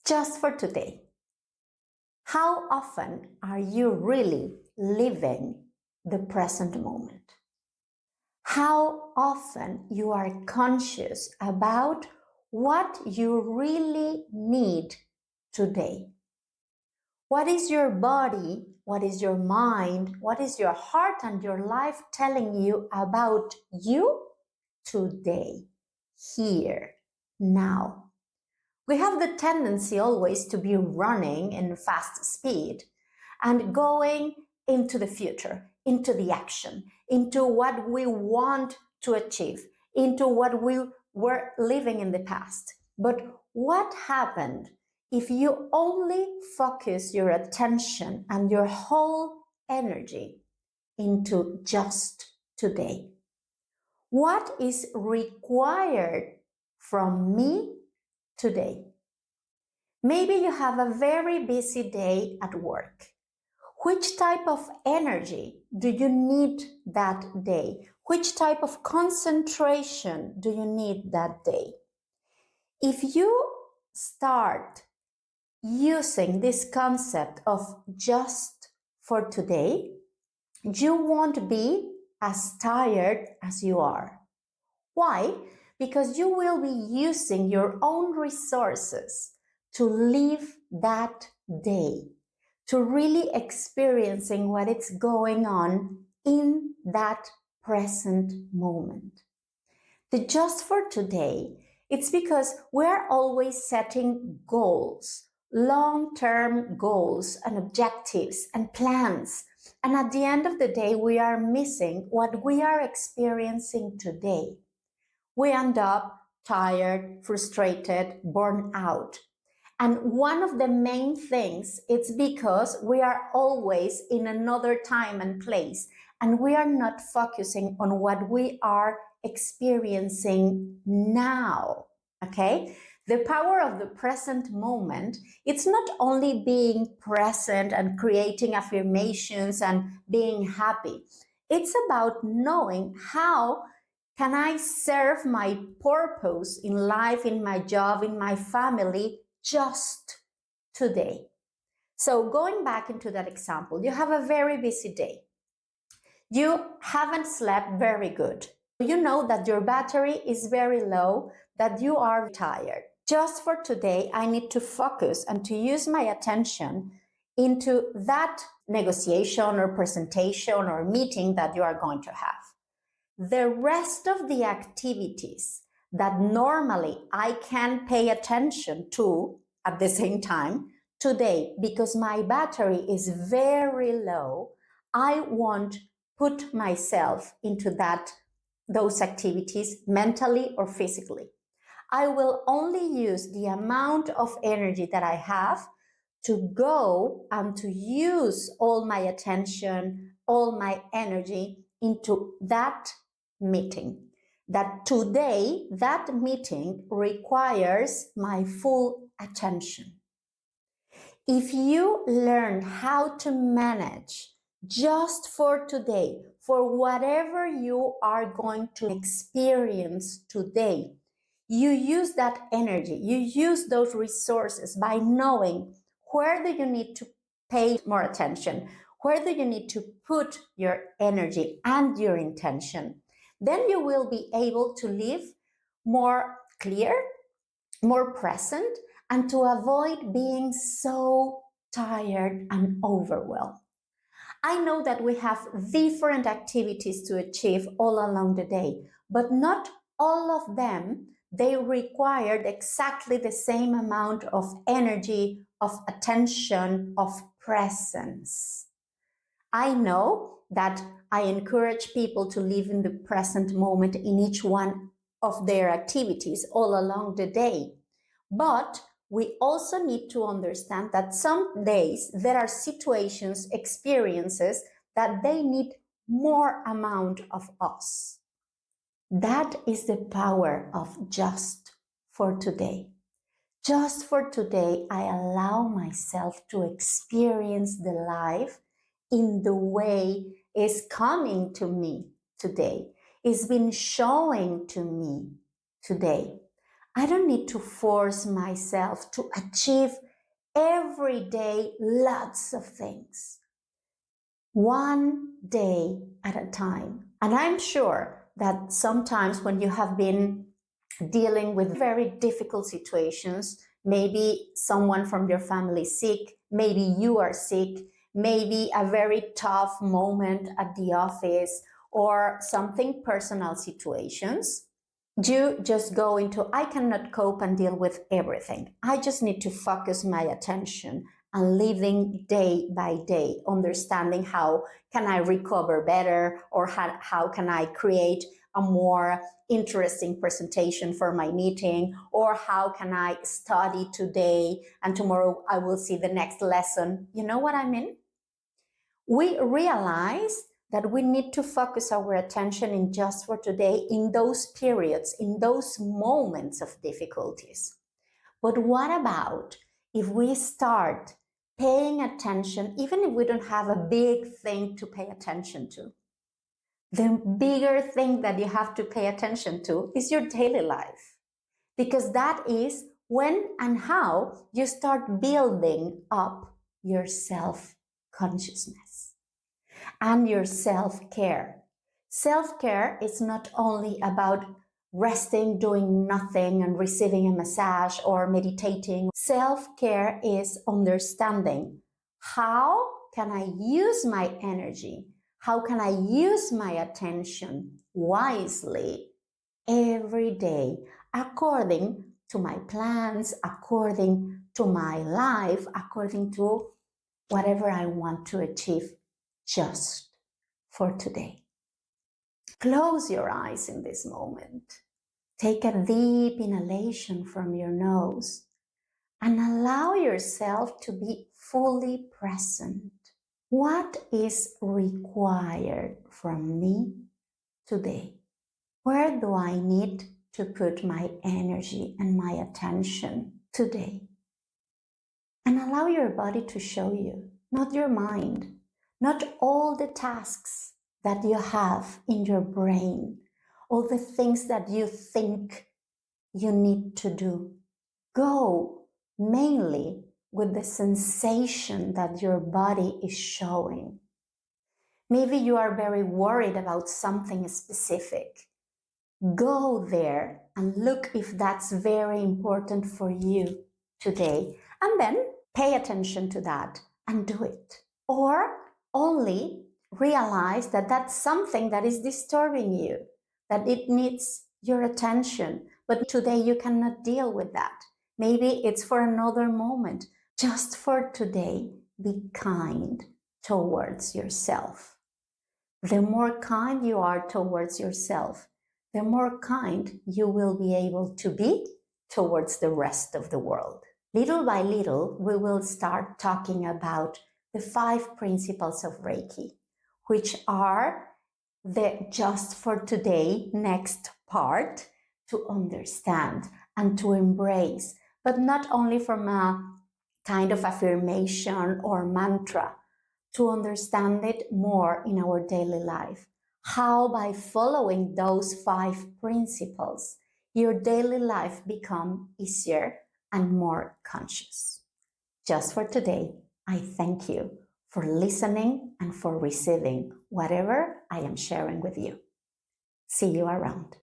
Just for today. How often are you really living the present moment? How often you are conscious about what you really need today? What is your body? What is your mind? What is your heart and your life telling you about you today, here, now? We have the tendency always to be running in fast speed and going into the future, into the action, into what we want to achieve, into what we were living in the past. But what happened if you only focus your attention and your whole energy into just today? What is required from me today? Maybe you have a very busy day at work. Which type of energy do you need that day? Which type of concentration do you need that day? If you start using this concept of just for today, you won't be as tired as you are. Why? Because you will be using your own resources to live that day, to really experiencing what is going on in that present moment. The just for today, it's because we're always setting goals, long-term goals and objectives and plans. And at the end of the day, we are missing what we are experiencing today. We end up tired, frustrated, burned out. And one of the main things, it's because we are always in another time and place, and we are not focusing on what we are experiencing now, okay? The power of the present moment, it's not only being present and creating affirmations and being happy. It's about knowing how can I serve my purpose in life, in my job, in my family, just today. So going back into that example, you have a very busy day. You haven't slept very good. You know that your battery is very low, that you are tired. Just for today, I need to focus and to use my attention into that negotiation or presentation or meeting that you are going to have. The rest of the activities that normally I can pay attention to at the same time, today, because my battery is very low, I won't put myself into those activities mentally or physically. I will only use the amount of energy that I have to go and to use all my attention, all my energy into that meeting. That today, that meeting requires my full attention. If you learn how to manage just for today, for whatever you are going to experience today, you use that energy, you use those resources by knowing where do you need to pay more attention, where do you need to put your energy and your intention. Then you will be able to live more clear, more present, and to avoid being so tired and overwhelmed. I know that we have different activities to achieve all along the day, but not all of them, they required exactly the same amount of energy, of attention, of presence. I know that I encourage people to live in the present moment in each one of their activities all along the day. But we also need to understand that some days there are situations, experiences that they need more amount of us. That is the power of just for today. Just for today, I allow myself to experience the life in the way it's coming to me today. It's been showing to me today. I don't need to force myself to achieve every day lots of things. One day at a time. And I'm sure that sometimes when you have been dealing with very difficult situations, maybe someone from your family is sick, maybe you are sick, maybe a very tough moment at the office or something personal situations, you just go into, I cannot cope and deal with everything. I just need to focus my attention and living day by day, understanding how can I recover better, or how can I create a more interesting presentation for my meeting, or how can I study today and tomorrow I will see the next lesson. You know what I mean? We realize that we need to focus our attention in just for today, in those periods, in those moments of difficulties. But what about if we start paying attention, even if we don't have a big thing to pay attention to? The bigger thing that you have to pay attention to is your daily life, because that is when and how you start building up your self-consciousness and your self-care. Self-care is not only about resting, doing nothing, and receiving a massage or meditating. Self-care is understanding how can I use my energy, how can I use my attention wisely every day according to my plans, according to my life, according to whatever I want to achieve just for today. Close your eyes in this moment. Take a deep inhalation from your nose and allow yourself to be fully present. What is required from me today? Where do I need to put my energy and my attention today? And allow your body to show you, not your mind, not all the tasks that you have in your brain, all the things that you think you need to do. Go mainly with the sensation that your body is showing. Maybe you are very worried about something specific. Go there and look if that's very important for you today, and then pay attention to that and do it. Or only realize that that's something that is disturbing you, that it needs your attention, but today you cannot deal with that. Maybe it's for another moment. Just for today, be kind towards yourself. The more kind you are towards yourself, the more kind you will be able to be towards the rest of the world. Little by little, we will start talking about the 5 principles of Reiki, which are the just for today next part to understand and to embrace, but not only from a kind of affirmation or mantra, to understand it more in our daily life. How by following those 5 principles, your daily life become easier and more conscious. Just for today, I thank you for listening and for receiving whatever I am sharing with you. See you around.